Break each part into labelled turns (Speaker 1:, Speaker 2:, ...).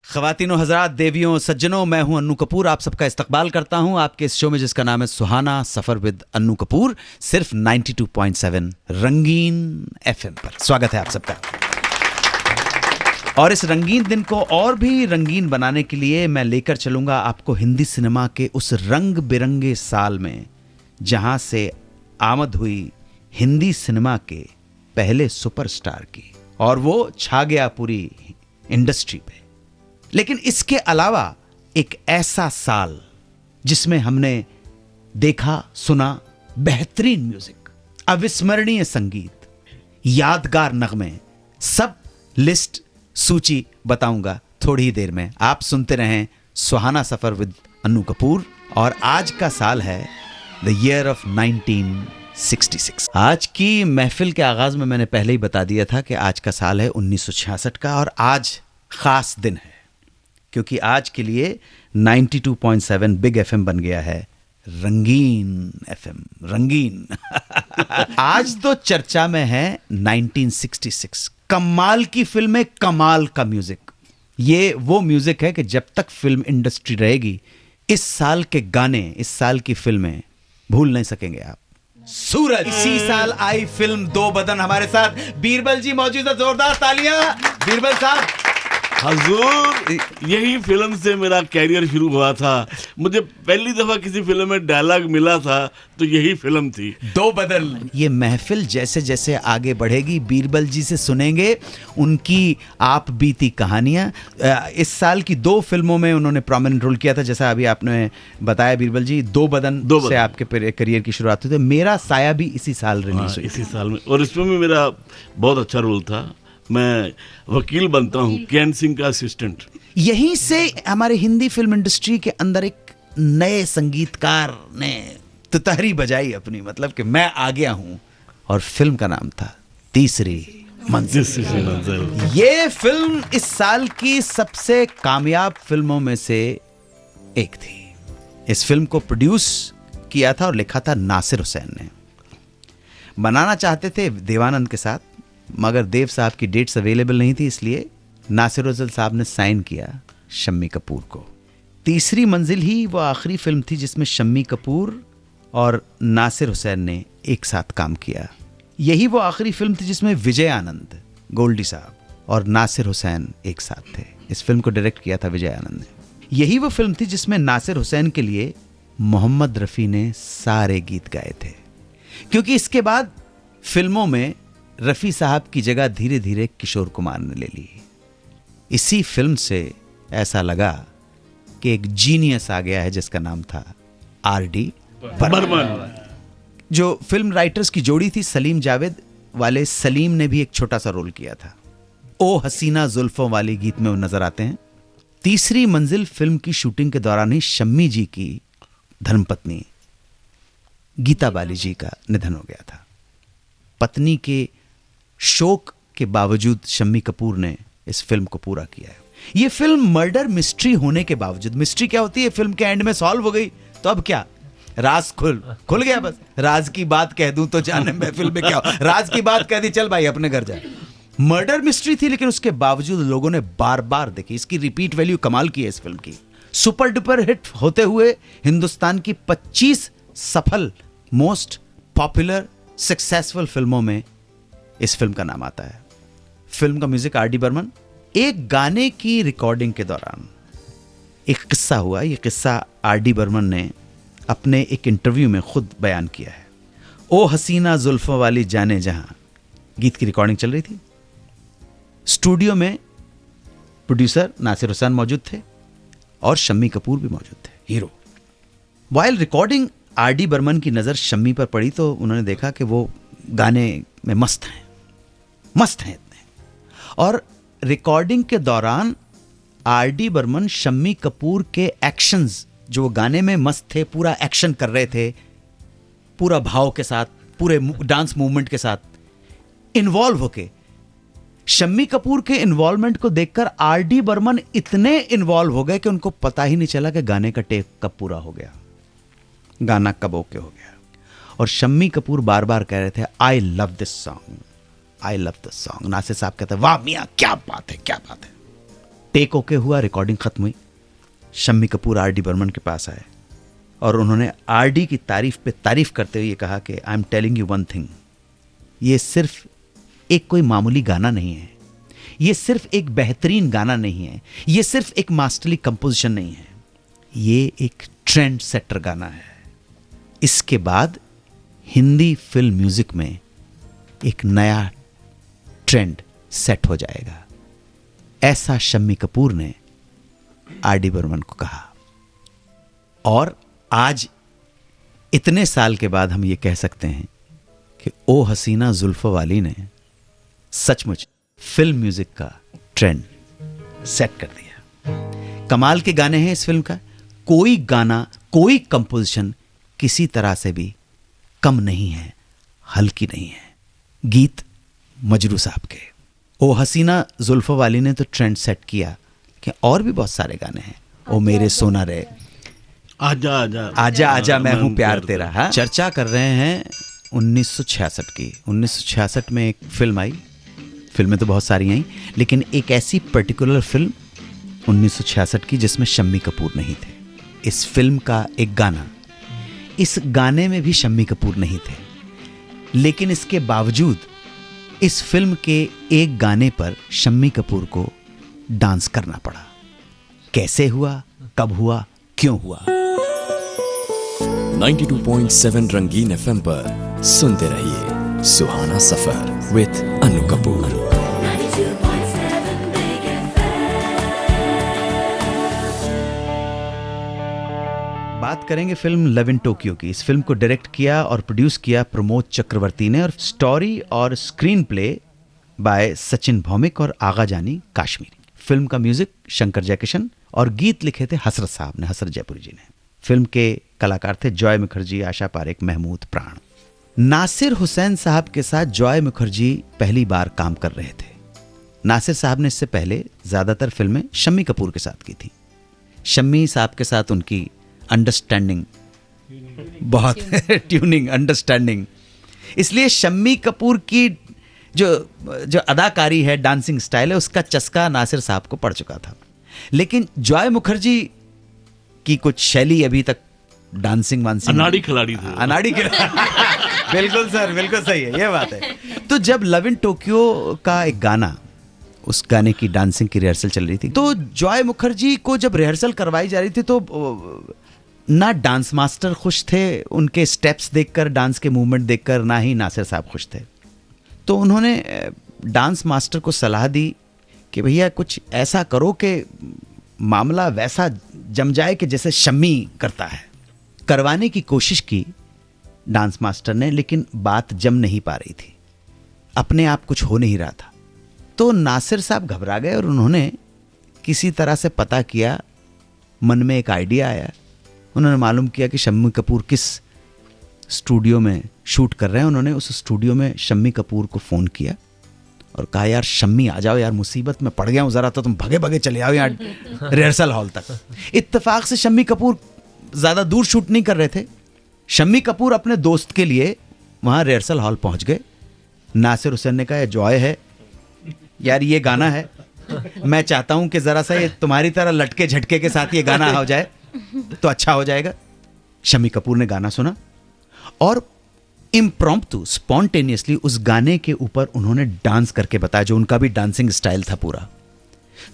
Speaker 1: ख़वातीनो हज़रात, देवियों, सज्जनों, मैं हूं अन्नू कपूर। आप सबका इस्तकबाल करता हूं आपके इस शो में जिसका नाम है सुहाना सफ़र विद अन्नू कपूर, सिर्फ 92.7 रंगीन एफएम पर। स्वागत है आप सबका। और इस रंगीन दिन को और भी रंगीन बनाने के लिए मैं लेकर चलूंगा आपको हिंदी सिनेमा के उस रंग बिरंगे साल में जहां से आमद हुई हिंदी सिनेमा के पहले सुपरस्टार की, और वो छा गया पूरी इंडस्ट्री पे। लेकिन इसके अलावा एक ऐसा साल जिसमें हमने देखा, सुना बेहतरीन म्यूजिक, अविस्मरणीय संगीत, यादगार नगमे, सब लिस्ट सूची बताऊंगा थोड़ी ही देर में। आप सुनते रहें सुहाना सफर विद अन्नू कपूर। और आज का साल है द ईयर ऑफ 1966। आज की महफिल के आगाज में मैंने पहले ही बता दिया था कि आज का साल है 1966 का, और आज खास दिन है क्योंकि आज के लिए 92.7 बिग एफएम बन गया है रंगीन एफएम। रंगीन आज तो चर्चा में है 1966। कमाल की फिल्म है, कमाल का म्यूजिक। ये वो म्यूजिक है कि जब तक फिल्म इंडस्ट्री रहेगी, इस साल के गाने, इस साल की फिल्में भूल नहीं सकेंगे आप। सूरज, इसी साल आई फिल्म दो बदन। हमारे साथ बीरबल जी मौजूद है, जोरदार तालियां बीरबल साहब।
Speaker 2: हजूर, यही फिल्म से मेरा कैरियर शुरू हुआ था। मुझे पहली दफा किसी फिल्म में डायलॉग मिला था तो यही फिल्म थी, दो बदल।
Speaker 1: ये महफिल जैसे जैसे आगे बढ़ेगी, बीरबल जी से सुनेंगे उनकी आप बीती कहानियां। इस साल की दो फिल्मों में उन्होंने प्रोमिनेंट रोल किया था, जैसा अभी आपने बताया बीरबल जी। दो बदन से आपके करियर की शुरुआत हुई थी। मेरा साया भी इसी साल रिलीज हुई,
Speaker 2: इसी साल में, और इसमें भी मेरा बहुत अच्छा रोल था। मैं वकील बनता हूँ, कियान सिंह का असिस्टेंट।
Speaker 1: यहीं से हमारे हिंदी फिल्म इंडस्ट्री के अंदर एक नए संगीतकार ने तुतहरी बजाई अपनी, मतलब कि मैं आ गया हूं। और फिल्म का नाम था तीसरी मंजिल। ये फिल्म इस साल की सबसे कामयाब फिल्मों में से एक थी। इस फिल्म को प्रोड्यूस किया था और लिखा था नासिर हुसैन ने। बनाना चाहते थे देवानंद के साथ, मगर देव साहब की डेट्स अवेलेबल नहीं थी, इसलिए नासिर हुसैन साहब ने साइन किया शम्मी कपूर को। तीसरी मंजिल ही वो आखिरी फिल्म थी जिसमें शम्मी कपूर और नासिर हुसैन ने एक साथ काम किया। यही वो आखिरी फिल्म थी जिसमें विजय आनंद, गोल्डी साहब और नासिर हुसैन एक साथ थे। इस फिल्म को डायरेक्ट किया था विजय आनंद ने। यही वो फिल्म थी जिसमें नासिर हुसैन के लिए मोहम्मद रफ़ी ने सारे गीत गाए थे, क्योंकि इसके बाद फिल्मों में रफ़ी साहब की जगह धीरे धीरे किशोर कुमार ने ले ली। इसी फिल्म से ऐसा लगा कि एक जीनियस आ गया है जिसका नाम था आर.डी. बर्मन। जो फिल्म राइटर्स की जोड़ी थी, सलीम जावेद वाले, सलीम ने भी एक छोटा सा रोल किया था। ओ हसीना जुल्फों वाली गीत में वो नजर आते हैं। तीसरी मंजिल फिल्म की शूटिंग के दौरान ही शम्मी जी की धर्मपत्नी गीता बाली जी का निधन हो गया था। पत्नी के शोक के बावजूद शम्मी कपूर ने इस फिल्म को पूरा किया है। ये फिल्म मर्डर मिस्ट्री होने के बावजूद, मिस्ट्री क्या होती है, फिल्म के एंड में सॉल्व हो गई तो अब क्या, राज खुल गया, बस राज की बात कह दूं तो जाने महफिल में क्या हो, राज की बात कह दी, चल भाई अपने घर जा। मर्डर मिस्ट्री थी, लेकिन उसके बावजूद लोगों ने बार बार देखी। इसकी रिपीट वैल्यू कमाल की है इस फिल्म की। सुपर डुपर हिट होते हुए हिंदुस्तान की 25 सफल मोस्ट पॉपुलर सक्सेसफुल फिल्मों में इस फिल्म का नाम आता है। फिल्म का म्यूजिक आर.डी. बर्मन। एक गाने की रिकॉर्डिंग के दौरान एक किस्सा हुआ। यह किस्सा आर.डी. बर्मन ने अपने एक इंटरव्यू में खुद बयान किया है। ओ हसीना जुल्फों वाली जाने जहां गीत की रिकॉर्डिंग चल रही थी। स्टूडियो में प्रोड्यूसर नासिर हुसैन मौजूद थे और शम्मी कपूर भी मौजूद थे, hero. While recording R D. Burman की नजर शम्मी पर पड़ी तो उन्होंने देखा कि वो गाने में मस्त हैं इतने। और रिकॉर्डिंग के दौरान आर.डी. बर्मन शम्मी कपूर के एक्शंस, जो वो गाने में मस्त थे, पूरा एक्शन कर रहे थे, पूरा भाव के साथ, पूरे डांस मूवमेंट के साथ इन्वॉल्व होके, शम्मी कपूर के इन्वॉल्वमेंट को देखकर आर.डी. बर्मन इतने इन्वॉल्व हो गए कि उनको पता ही नहीं चला कि गाने का टेक कब पूरा हो गया, गाना कब ओके हो गया। और शम्मी कपूर बार बार कह रहे थे, I love this song, I love this song. Nasir साहब कहते हैं, वाह मियां, क्या बात है, क्या बात है। टेक ओके हुआ, रिकॉर्डिंग खत्म हुई, शम्मी कपूर आर डी बर्मन के पास आए और उन्होंने आर डी की तारीफ पे तारीफ करते हुए कहा कि I am telling you one thing, ये सिर्फ एक कोई मामूली गाना नहीं है, ये सिर्फ एक बेहतरीन गाना नहीं है, ये सिर्फ एक मास्टरली कंपोजिशन नहीं है, ये एक ट्रेंड सेटर गाना है। इसके बाद हिंदी फिल्म म्यूजिक में एक नया ट्रेंड सेट हो जाएगा। ऐसा शम्मी कपूर ने आर डी बर्मन को कहा। और आज इतने साल के बाद हम ये कह सकते हैं कि ओ हसीना जुल्फों वाली ने सचमुच फिल्म म्यूजिक का ट्रेंड सेट कर दिया। कमाल के गाने हैं इस फिल्म का, कोई गाना, कोई कंपोजिशन किसी तरह से भी कम नहीं है, हल्की नहीं है। गीत मजरू साहब के ओ हसीना जुल्फों वाली ने तो ट्रेंड सेट किया कि और भी बहुत सारे गाने हैं, ओ मेरे सोना रे,
Speaker 2: आजा आजा
Speaker 1: आजा आजा मैं हूं प्यार तेरा। हाँ, चर्चा कर रहे हैं 1966 की। 1966 में एक फिल्म आई, फिल्में तो बहुत सारी आई, लेकिन एक ऐसी पर्टिकुलर फिल्म 1966 की जिसमें शम्मी कपूर नहीं थे। इस फिल्म का एक गाना, इस गाने में भी शम्मी कपूर नहीं थे, लेकिन इसके बावजूद इस फिल्म के एक गाने पर शम्मी कपूर को डांस करना पड़ा। कैसे हुआ, कब हुआ, क्यों हुआ?
Speaker 3: 92.7 रंगीन एफएम पर सुनते रहिए सुहाना सफर विद अनु कपूर।
Speaker 1: बात करेंगे फिल्म लव इन टोक्यो की। इस फिल्म को डायरेक्ट किया और प्रोड्यूस किया प्रमोद चक्रवर्ती ने, और स्टोरी और screenplay by Sachin Bhowmik और आगा जानी काश्मीरी। फिल्म का म्यूजिक शंकर जयकिशन और गीत लिखे थे हसरत साहब ने, हसरत जयपुरी जी ने। फिल्म के कलाकार थे जॉय मुखर्जी, आशा पारेख, महमूद प्राण। नासिर हुसैन साहब के साथ जॉय मुखर्जी पहली बार काम कर रहे थे। नासिर साहब ने इससे पहले ज्यादातर फिल्में शम्मी कपूर के साथ की थी। शम्मी साहब के साथ उनकी अंडरस्टैंडिंग बहुत ट्यूनिंग, अंडरस्टैंडिंग, इसलिए शम्मी कपूर की जो अदाकारी है, डांसिंग स्टाइल है, उसका चस्का नासिर साहब को पड़ चुका था। लेकिन जॉय मुखर्जी की कुछ शैली अभी तक डांसिंग वांसिंग,
Speaker 2: अनाड़ी खिलाड़ी थे,
Speaker 1: अनाड़ी बिल्कुल सर, बिल्कुल सही है, ये बात है। तो जब लव इन टोक्यो का एक गाना, उस गाने की डांसिंग की रिहर्सल चल रही थी, तो जॉय मुखर्जी को जब रिहर्सल करवाई जा रही थी तो ना डांस मास्टर खुश थे उनके स्टेप्स देखकर, डांस के मूवमेंट देखकर, ना ही नासिर साहब खुश थे। तो उन्होंने डांस मास्टर को सलाह दी कि भैया कुछ ऐसा करो कि मामला वैसा जम जाए कि जैसे शम्मी करता है। करवाने की कोशिश की डांस मास्टर ने, लेकिन बात जम नहीं पा रही थी, अपने आप कुछ हो नहीं रहा था। तो नासिर साहब घबरा गए और उन्होंने किसी तरह से पता किया, मन में एक आइडिया आया। उन्होंने मालूम किया कि शम्मी कपूर किस स्टूडियो में शूट कर रहे हैं। उन्होंने उस स्टूडियो में शम्मी कपूर को फ़ोन किया और कहा, यार शम्मी आ जाओ यार, मुसीबत में पड़ गया हूँ ज़रा, तो तुम भगे भगे चले आओ यहाँ रिहर्सल हॉल तक। इत्तेफाक से शम्मी कपूर ज़्यादा दूर शूट नहीं कर रहे थे। शम्मी कपूर अपने दोस्त के लिए वहाँ रिहर्सल हॉल पहुँच गए। नासिर हुसैन ने कहा, जॉय है यार, ये गाना है, मैं चाहता हूँ कि ज़रा सा ये तुम्हारी तरह लटके झटके के साथ ये गाना हो जाए तो अच्छा हो जाएगा। शम्मी कपूर ने गाना सुना और इम्प्रॉम्प्टू, स्पॉन्टेनियसली उस गाने के ऊपर उन्होंने डांस करके बताया, जो उनका भी डांसिंग स्टाइल था पूरा।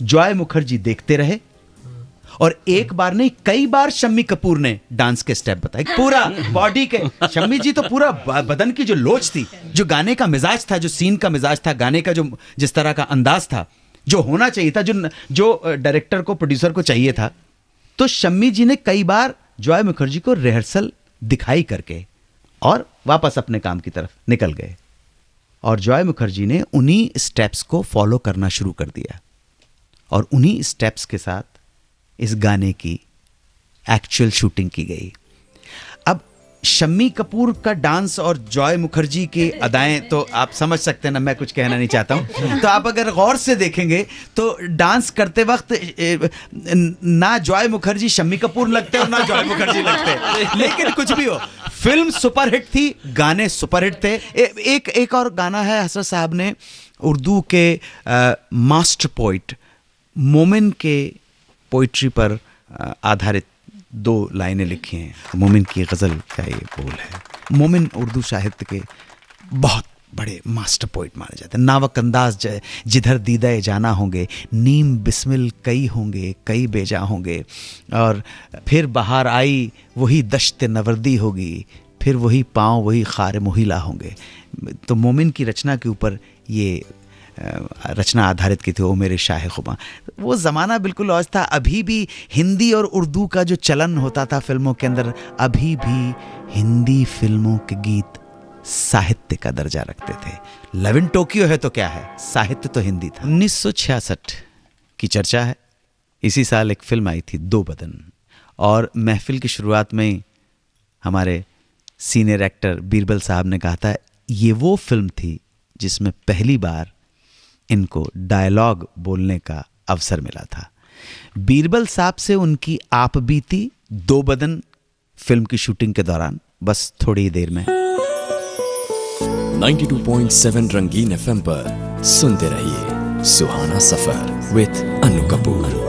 Speaker 1: जॉय मुखर्जी देखते रहे और एक बार नहीं, कई बार शम्मी कपूर ने डांस के स्टेप बताए, पूरा बॉडी के। शम्मी जी तो पूरा बदन की जो लोच थी, जो गाने का मिजाज था, जो सीन का मिजाज था, गाने का जो जिस तरह का अंदाज था, जो होना चाहिए था, जो डायरेक्टर को, प्रोड्यूसर को चाहिए था, तो शम्मी जी ने कई बार जॉय मुखर्जी को रिहर्सल दिखाई करके और वापस अपने काम की तरफ निकल गए। और जॉय मुखर्जी ने उन्हीं स्टेप्स को फॉलो करना शुरू कर दिया और उन्हीं स्टेप्स के साथ इस गाने की एक्चुअल शूटिंग की गई। अब शम्मी कपूर का डांस और जॉय मुखर्जी की अदाएं तो आप समझ सकते हैं ना, मैं कुछ कहना नहीं चाहता हूं। तो आप अगर गौर से देखेंगे तो डांस करते वक्त ना जॉय मुखर्जी शम्मी कपूर लगते और ना जॉय मुखर्जी लगते, लेकिन कुछ भी हो, फिल्म सुपरहिट थी, गाने सुपरहिट थे। एक और गाना है हसरत साहब ने, उर्दू के मास्टर पोइट मोमिन के पोइट्री पर आधारित 2 लाइनें लिखी हैं। मोमिन की गज़ल का ये बोल है। मोमिन उर्दू साहित्य के बहुत बड़े मास्टर पोइट माने जाते हैं। नावक अंदाज जिधर दीदा जाना होंगे, नीम बिस्मिल कई होंगे, कई बेजा होंगे, और फिर बहार आई वही दश्त नवर्दी होगी, फिर वही पाँव वही खार मुहिला होंगे। तो मोमिन की रचना के ऊपर ये रचना आधारित की थी, ओ मेरे शाह खुमा। वो ज़माना बिल्कुल और था। अभी भी हिंदी और उर्दू का जो चलन होता था फिल्मों के अंदर, अभी भी हिंदी फिल्मों के गीत साहित्य का दर्जा रखते थे। लव इन टोक्यो है तो क्या है, साहित्य तो हिंदी था। 1966 की चर्चा है। इसी साल एक फिल्म आई थी, दो बदन, और महफिल की शुरुआत में हमारे सीनियर एक्टर बीरबल साहब ने कहा था ये वो फिल्म थी जिसमें पहली बार इनको डायलॉग बोलने का अवसर मिला था। बीरबल साहब से उनकी आप बीती दो बदन फिल्म की शूटिंग के दौरान बस थोड़ी ही देर में।
Speaker 3: 92.7 रंगीन एफएम पर सुनते रहिए सुहाना सफर विद अनु कपूर।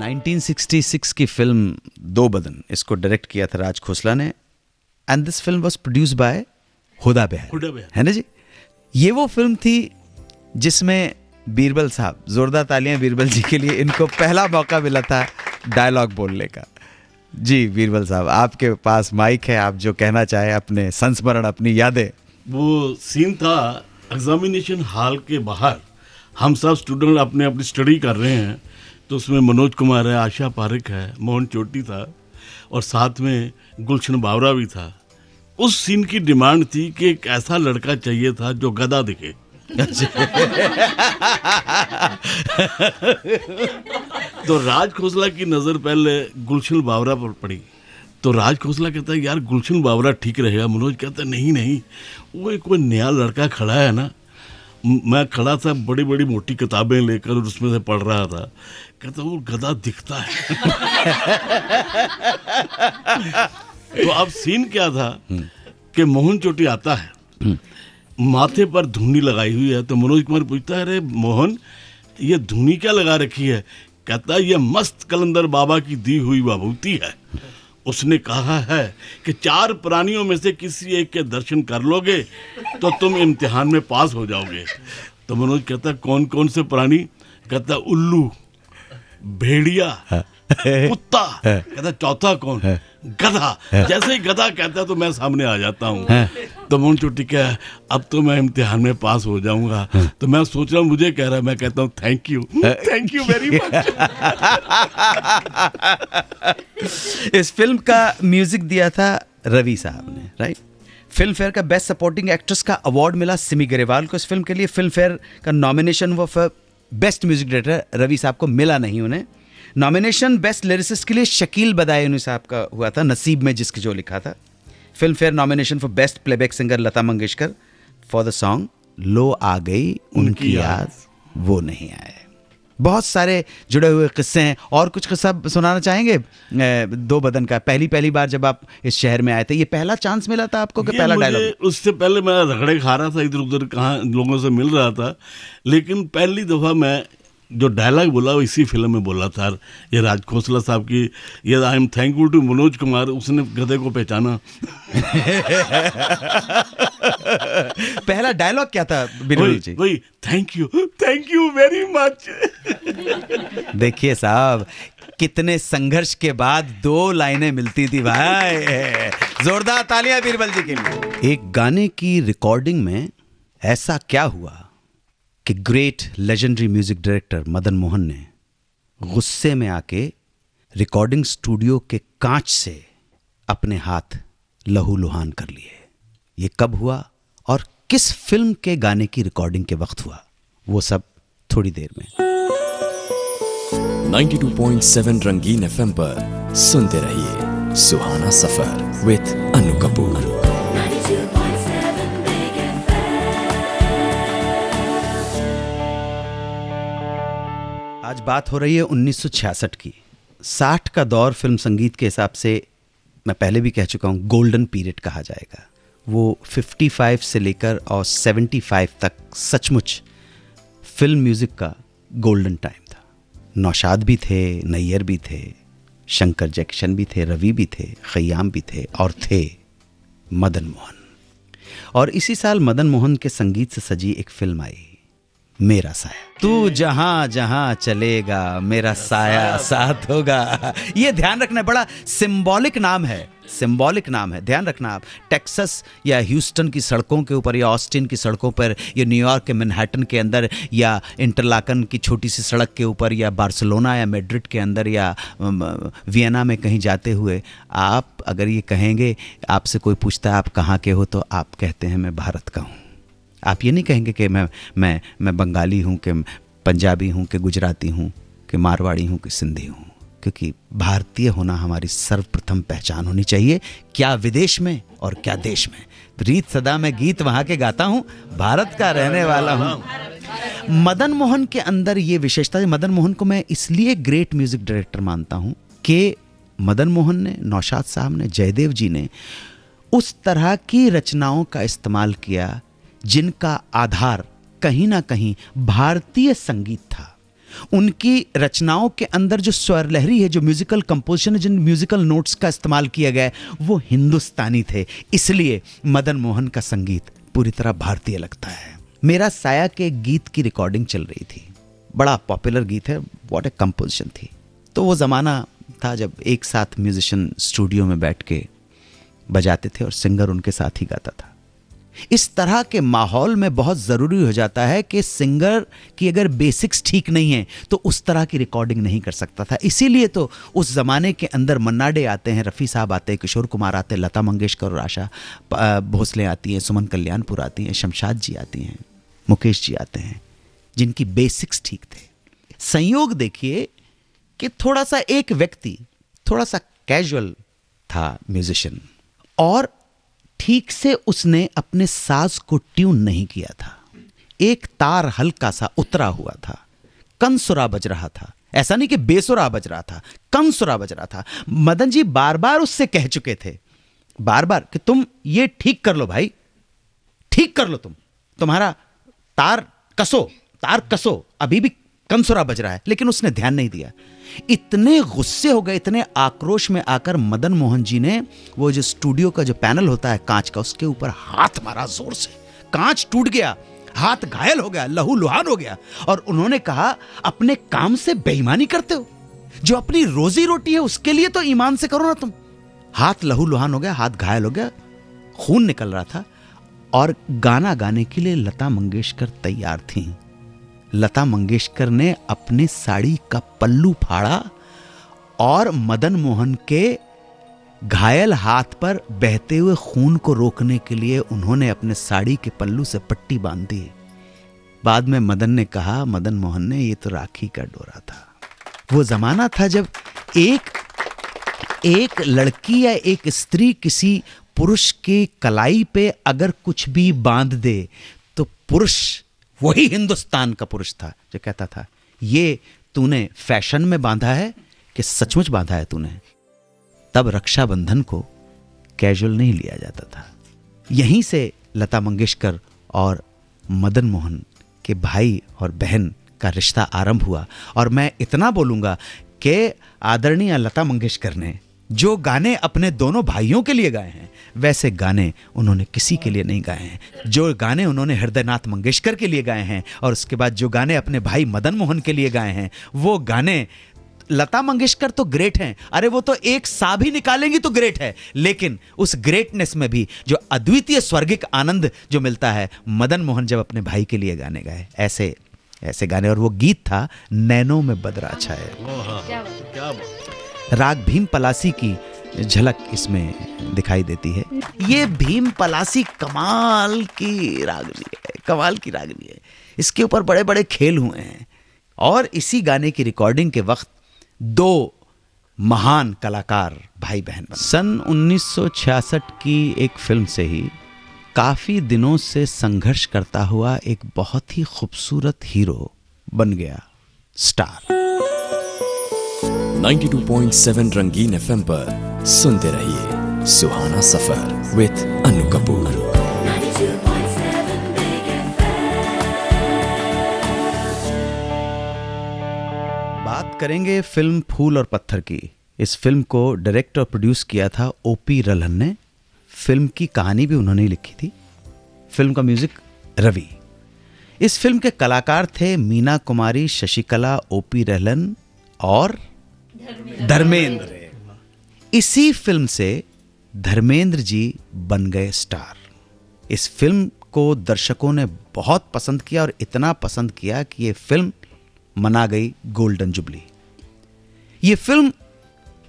Speaker 1: 1966 की फिल्म दो बदन, इसको डायरेक्ट किया था राज खोसला ने, and this film was produced by Huda Behar, है ना जी। ये वो फिल्म थी जिसमें बीरबल साहब, जोरदार तालियां बीरबल जी के लिए, इनको पहला मौका मिला था डायलॉग बोलने का। जी बीरबल साहब, आपके पास माइक है, आप जो कहना चाहे, अपने संस्मरण, अपनी यादें।
Speaker 2: वो सीन था एग्जामिनेशन हॉल के बाहर, हम सब स्टूडेंट अपने अपनी स्टडी कर रहे हैं, तो उसमें मनोज कुमार है, आशा पारिक है, मोहन चोटी था, और साथ में गुलशन बावरा भी था। उस सीन की डिमांड थी कि एक ऐसा लड़का चाहिए था जो गधा दिखे। तो राज खोसला की नज़र पहले गुलशन बावरा पर पड़ी, तो राज खोसला कहता है यार गुलशन बावरा ठीक रहेगा। मनोज कहता है नहीं नहीं, वो एक कोई नया लड़का खड़ा है ना। मैं खड़ा था बड़ी बड़ी मोटी किताबें लेकर और उसमें से पढ़ रहा था, कहता वो गधा दिखता है। तो अब सीन क्या था कि मोहन चोटी आता है, माथे पर धुनी लगाई हुई है, तो मनोज कुमार पूछता है अरे मोहन ये धुनी क्या लगा रखी है? कहता है ये मस्त कलंदर बाबा की दी हुई विभूति है। उसने कहा है कि 4 प्राणियों में से किसी एक के दर्शन कर लोगे तो तुम इम्तिहान में पास हो जाओगे। तो मनोज कहता कौन कौन से प्राणी? कहता उल्लू, भेड़िया, कुत्ता। कहता चौथा कौन? गधा। जैसे ही गधा कहता है तो मैं सामने आ जाता हूँ। तो मोहन चोटी क्या है, अब तो मैं इम्तिहान में पास हो जाऊंगा। तो मैं सोच रहा हूँ मुझे कह रहा है, मैं कहता हूँ थैंक यू वेरी मच।
Speaker 1: इस फिल्म का म्यूजिक दिया था रवि साहब ने, राइट। फिल्म फेयर का बेस्ट सपोर्टिंग एक्ट्रेस का अवार्ड मिला सिमी गरेवाल को इस फिल्म के लिए। फिल्म फेयर का नॉमिनेशन वो बेस्ट म्यूजिक डायरेक्टर रवि साहब को मिला नहीं उन्हें। नॉमिनेशन बेस्ट लिरिसिस्ट के लिए शकील बदायूनी साहब का हुआ था, नसीब में जिसके जो लिखा था। Filmfare nomination for best playback singer Lata Mangeshkar for the song लो आ गई उनकी याद वो नहीं आए। बहुत सारे जुड़े हुए किस्से हैं, और कुछ किस्सा सुनाना चाहेंगे दो बदन का? पहली बार जब आप इस शहर में आए थे, ये पहला चांस मिला था आपको कि पहला डायलॉग?
Speaker 2: उससे पहले मैं रगड़े खा रहा था, इधर उधर कहाँ लोगों से मिल रहा था, लेकिन पहली दफ़ा मैं जो डायलॉग बोला वो इसी फिल्म में बोला था। ये राज खोसला साहब की, ये I am thankful to Manoj Kumar, उसने गधे को पहचाना।
Speaker 1: पहला डायलॉग क्या था बिरबल जी?
Speaker 2: वही थैंक यू वेरी मच।
Speaker 1: देखिए साहब, कितने संघर्ष के बाद 2 लाइनें मिलती थी भाई। जोरदार तालियां बीरबल जी के लिए। एक गाने की रिकॉर्डिंग में ऐसा क्या हुआ कि great legendary music director Madan Mohan ने गुस्से में आके रिकॉर्डिंग स्टूडियो के कांच से अपने हाथ लहूलुहान कर लिए। ये कब हुआ और किस फिल्म के गाने की रिकॉर्डिंग के वक्त हुआ, वो सब थोड़ी देर में।
Speaker 3: 92.7 रंगीन एफएम पर सुनते रहिए सुहाना सफर विद अनु कपूर।
Speaker 1: आज बात हो रही है 1966 की। 60 का दौर फिल्म संगीत के हिसाब से, मैं पहले भी कह चुका हूँ, गोल्डन पीरियड कहा जाएगा। वो 55 से लेकर और 75 तक सचमुच फिल्म म्यूज़िक का गोल्डन टाइम था। नौशाद भी थे, नैयर भी थे, शंकर जैक्सन भी थे, रवि भी थे, खयाम भी थे और थे मदन मोहन। और इसी साल मदन मोहन के संगीत से सजी एक फिल्म आई, मेरा साया। तू जहां जहां चलेगा मेरा साया साथ होगा। ये ध्यान रखना, बड़ा सिंबॉलिक नाम है, सिंबॉलिक नाम है, ध्यान रखना आप। टेक्सास या ह्यूस्टन की सड़कों के ऊपर या ऑस्टिन की सड़कों पर या न्यूयॉर्क के मैनहट्टन के अंदर या इंटरलाकन की छोटी सी सड़क के ऊपर या बार्सिलोना या मैड्रिड के अंदर या वियना में कहीं जाते हुए आप अगर ये कहेंगे, आपसे कोई पूछता है आप कहाँ के हो, तो आप कहते हैं मैं भारत का हूँ। आप ये नहीं कहेंगे कि मैं बंगाली हूँ, कि पंजाबी हूँ, कि गुजराती हूँ, कि मारवाड़ी हूँ, कि सिंधी हूँ, क्योंकि भारतीय होना हमारी सर्वप्रथम पहचान होनी चाहिए, क्या विदेश में और क्या देश में। रीत सदा मैं गीत वहाँ के गाता हूँ, भारत का रहने वाला हूँ। मदन मोहन के अंदर ये विशेषता है। मदन मोहन को मैं इसलिए ग्रेट म्यूजिक डायरेक्टर मानता हूँ कि मदन मोहन ने, नौशाद साहब ने, जयदेव जी ने उस तरह की रचनाओं का इस्तेमाल किया जिनका आधार कहीं ना कहीं भारतीय संगीत था। उनकी रचनाओं के अंदर जो स्वर लहरी है, जो म्यूजिकल कंपोजिशन है, जिन म्यूजिकल नोट्स का इस्तेमाल किया गया है, वो हिंदुस्तानी थे। इसलिए मदन मोहन का संगीत पूरी तरह भारतीय लगता है। मेरा साया के गीत की रिकॉर्डिंग चल रही थी, बड़ा पॉपुलर गीत है, व्हाट ए कंपोजिशन थी। तो वो ज़माना था जब एक साथ म्यूजिशियन स्टूडियो में बैठ के बजाते थे और सिंगर उनके साथ ही गाता था। इस तरह के माहौल में बहुत ज़रूरी हो जाता है कि सिंगर की अगर बेसिक्स ठीक नहीं है तो उस तरह की रिकॉर्डिंग नहीं कर सकता था। इसीलिए तो उस ज़माने के अंदर मन्ना डे आते हैं, रफ़ी साहब आते हैं, किशोर कुमार आते हैं, लता मंगेशकर और आशा भोसले आती हैं, सुमन कल्याणपुर आती हैं, शमशाद जी आती हैं, मुकेश जी आते हैं, जिनकी बेसिक्स ठीक थे। संयोग देखिए कि थोड़ा सा एक व्यक्ति थोड़ा सा कैजुअल था म्यूजिशियन, और ठीक से उसने अपने साज को ट्यून नहीं किया था। एक तार हल्का सा उतरा हुआ था, कंसुरा बज रहा था, ऐसा नहीं कि बेसुरा बज रहा था, कंसुरा बज रहा था। मदन जी बार बार उससे कह चुके थे, बार बार, कि तुम ये ठीक कर लो भाई, ठीक कर लो, तुम्हारा तार कसो, अभी भी कंसुरा बज रहा है। लेकिन उसने ध्यान नहीं दिया। इतने गुस्से हो गए, इतने आक्रोश में आकर मदन मोहन जी ने वो जो स्टूडियो का जो पैनल होता है कांच का, उसके ऊपर हाथ मारा जोर से। कांच टूट गया, हाथ घायल हो गया, लहूलुहान हो गया। और उन्होंने कहा, अपने काम से बेईमानी करते हो, जो अपनी रोजी रोटी है उसके लिए तो ईमान से करो ना तुम। हाथ लहूलुहान हो गया, हाथ घायल हो गया, खून निकल रहा था। और गाना गाने के लिए लता मंगेशकर तैयार थीं। लता मंगेशकर ने अपने साड़ी का पल्लू फाड़ा और मदन मोहन के घायल हाथ पर बहते हुए खून को रोकने के लिए उन्होंने अपने साड़ी के पल्लू से पट्टी बांध दी। बाद में मदन ने कहा, मदन मोहन ने, ये तो राखी का डोरा था। वो जमाना था जब एक लड़की या एक स्त्री किसी पुरुष की कलाई पे अगर कुछ भी बांध दे तो पुरुष, वही हिंदुस्तान का पुरुष था, जो कहता था, ये तूने फैशन में बांधा है कि सचमुच बांधा है तूने। तब रक्षाबंधन को कैजुअल नहीं लिया जाता था। यहीं से लता मंगेशकर और मदन मोहन के भाई और बहन का रिश्ता आरंभ हुआ। और मैं इतना बोलूंगा कि आदरणीय लता मंगेशकर ने जो गाने अपने दोनों भाइयों के लिए गाए हैं, वैसे गाने उन्होंने किसी के लिए नहीं गाए हैं। जो गाने उन्होंने हृदयनाथ मंगेशकर के लिए गाए हैं और उसके बाद जो गाने अपने भाई मदन मोहन के लिए गाए हैं, वो गाने, लता मंगेशकर तो ग्रेट हैं, अरे वो तो एक सा भी निकालेंगी तो ग्रेट है, लेकिन उस ग्रेटनेस में भी जो अद्वितीय स्वर्गिक आनंद जो मिलता है, मदन मोहन जब अपने भाई के लिए गाने गाए, ऐसे ऐसे गाने। और वो गीत था, नैनों में बदरा छाए। राग भीम पलासी की झलक इसमें दिखाई देती है। ये भीम पलासी कमाल की रागनी है, कमाल की रागनी है। इसके ऊपर बड़े बड़े खेल हुए हैं। और इसी गाने की रिकॉर्डिंग के वक्त दो महान कलाकार भाई बहन बने। सन 1966 की एक फिल्म से ही काफी दिनों से संघर्ष करता हुआ एक बहुत ही खूबसूरत हीरो बन गया स्टार।
Speaker 3: 92.7 रंगीन FM पर सुनते रहिए सुहाना सफर विद अनु कपूर।
Speaker 1: बात करेंगे फिल्म फूल और पत्थर की। इस फिल्म को डायरेक्ट और प्रोड्यूस किया था ओपी रल्हन ने। फिल्म की कहानी भी उन्होंने ही लिखी थी। फिल्म का म्यूजिक रवि। इस फिल्म के कलाकार थे मीना कुमारी, शशिकला, ओपी रल्हन और धर्मेंद्र। इसी फिल्म से धर्मेंद्र जी बन गए स्टार। इस फिल्म को दर्शकों ने बहुत पसंद किया और इतना पसंद किया कि ये फिल्म मना गई गोल्डन जुबली। ये फिल्म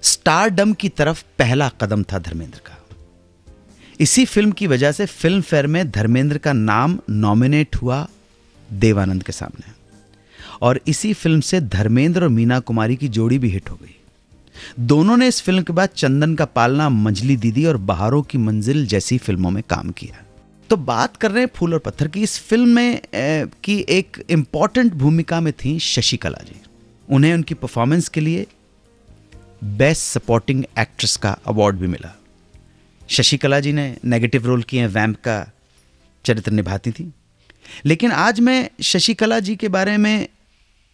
Speaker 1: स्टारडम की तरफ पहला कदम था धर्मेंद्र का। इसी फिल्म की वजह से फिल्म फेयर में धर्मेंद्र का नाम नॉमिनेट हुआ देवानंद के सामने, और इसी फिल्म से धर्मेंद्र और मीना कुमारी की जोड़ी भी हिट हो गई। दोनों ने इस फिल्म के बाद चंदन का पालना, मंजली दीदी और बहारों की मंजिल जैसी फिल्मों में काम किया। तो बात कर रहे हैं फूल और पत्थर की। इस फिल्म में की एक इंपॉर्टेंट भूमिका में थी शशिकला जी। उन्हें उनकी परफॉर्मेंस के लिए बेस्ट सपोर्टिंग एक्ट्रेस का अवार्ड भी मिला। शशिकला जी ने नेगेटिव रोल किए, वैम्प का चरित्र निभाती थी। लेकिन आज मैं शशिकला जी के बारे में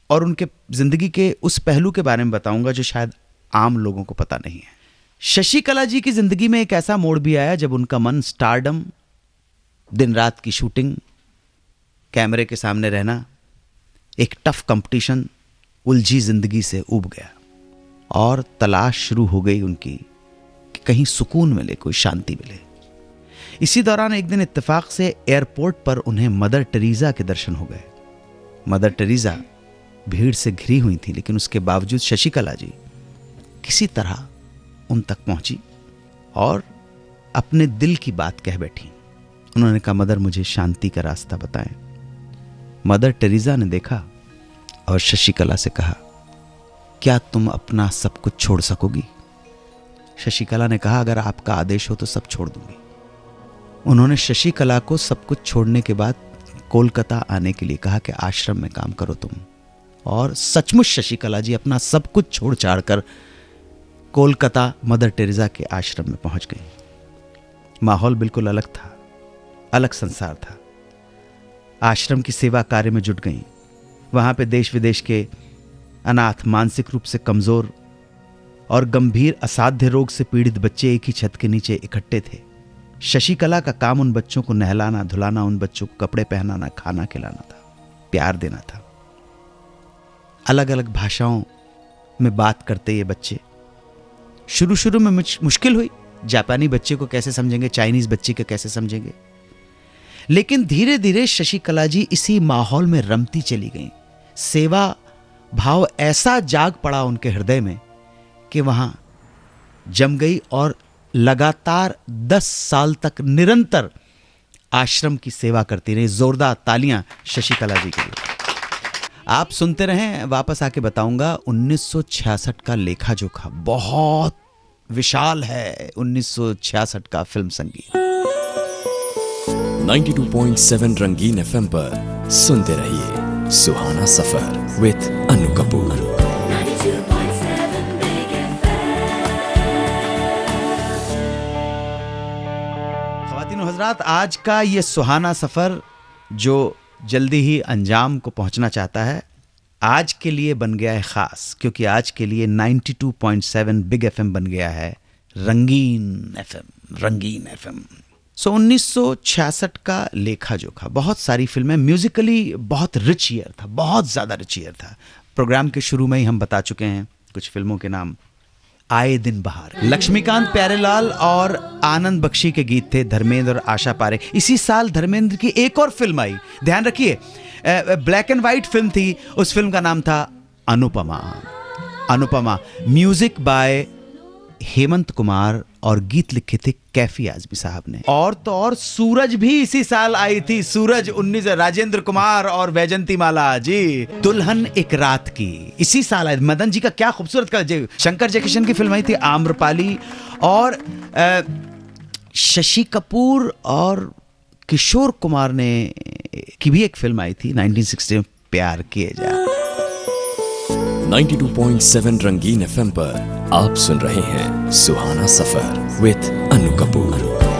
Speaker 1: और उनके जिंदगी के उस पहलू के बारे में बताऊंगा जो शायद आम लोगों को पता नहीं है। शशिकला जी की जिंदगी में एक ऐसा मोड़ भी आया जब उनका मन स्टारडम, दिन रात की शूटिंग, कैमरे के सामने रहना, एक टफ कंपटीशन, उलझी जिंदगी से उब गया और तलाश शुरू हो गई उनकी कि कहीं सुकून मिले, कोई शांति मिले। इसी दौरान एक दिन इत्तेफाक से एयरपोर्ट पर उन्हें मदर टेरेसा के दर्शन हो गए। मदर टेरेसा भीड़ से घिरी हुई थी, लेकिन उसके बावजूद शशिकला जी किसी तरह उन तक पहुंची और अपने दिल की बात कह बैठी। उन्होंने कहा, मदर मुझे शांति का रास्ता बताएं। मदर टेरेसा ने देखा और शशिकला से कहा, क्या तुम अपना सब कुछ छोड़ सकोगी? शशिकला ने कहा, अगर आपका आदेश हो तो सब छोड़ दूंगी। उन्होंने शशिकला को सब कुछ छोड़ने के बाद कोलकाता आने के लिए कहा कि आश्रम में काम करो तुम। और सचमुच शशिकला जी अपना सब कुछ छोड़ छाड़ कर कोलकाता मदर टेरेसा के आश्रम में पहुंच गई। माहौल बिल्कुल अलग था, अलग संसार था। आश्रम की सेवा कार्य में जुट गई। वहां पे देश विदेश के अनाथ, मानसिक रूप से कमजोर और गंभीर असाध्य रोग से पीड़ित बच्चे एक ही छत के नीचे इकट्ठे थे। शशिकला का काम उन बच्चों को नहलाना धुलाना, उन बच्चों को कपड़े पहनाना, खाना खिलाना था, प्यार देना था। अलग अलग भाषाओं में बात करते ये बच्चे। शुरू शुरू में मुश्किल हुई, जापानी बच्चे को कैसे समझेंगे, चाइनीज बच्चे को कैसे समझेंगे। लेकिन धीरे धीरे शशिकला जी इसी माहौल में रमती चली गई। सेवा भाव ऐसा जाग पड़ा उनके हृदय में कि वहां जम गई और लगातार 10 साल तक निरंतर आश्रम की सेवा करती रही। जोरदार तालियां शशिकला जी के लिए। आप सुनते रहें, वापस आके बताऊंगा। 1966 का लेखा जोखा बहुत विशाल है। 1966 का फिल्म संगीत।
Speaker 3: 92.7 रंगीन एफएम पर सुनते रहिए सुहाना सफर विद अनु कपूर।
Speaker 1: ख़वातीन और हज़रात, आज का ये सुहाना सफर जो जल्दी ही अंजाम को पहुंचना चाहता है, आज के लिए बन गया है खास, क्योंकि आज के लिए 92.7 बिग एफएम बन गया है रंगीन एफएम। रंगीन एफएम। 1966 का लेखा जोखा, बहुत सारी फिल्में, म्यूजिकली बहुत रिच ईयर था, बहुत ज्यादा रिच ईयर था। प्रोग्राम के शुरू में ही हम बता चुके हैं कुछ फिल्मों के नाम। आए दिन बहार, लक्ष्मीकांत प्यारेलाल और आनंद बख्शी के गीत थे, धर्मेंद्र और आशा पारेख। इसी साल धर्मेंद्र की एक और फिल्म आई, ध्यान रखिए, ब्लैक एंड व्हाइट फिल्म थी। उस फिल्म का नाम था अनुपमा। अनुपमा, म्यूजिक बाय हेमंत कुमार और गीत लिखे थे कैफी आजमी साहब ने। और तो और सूरज भी इसी साल आई थी। सूरज 19 राजेंद्र कुमार और वैजंती माला जी। दुल्हन एक रात की इसी साल आई। मदन जी का क्या खूबसूरत का, शंकर जयकिशन की फिल्म आई थी आम्रपाली। और शशि कपूर और किशोर कुमार ने की भी एक फिल्म आई थी 1960 में, प्यार किए जा।
Speaker 3: 92.7 रंगीन एफएम पर आप सुन रहे हैं सुहाना सफर विद अनु कपूर।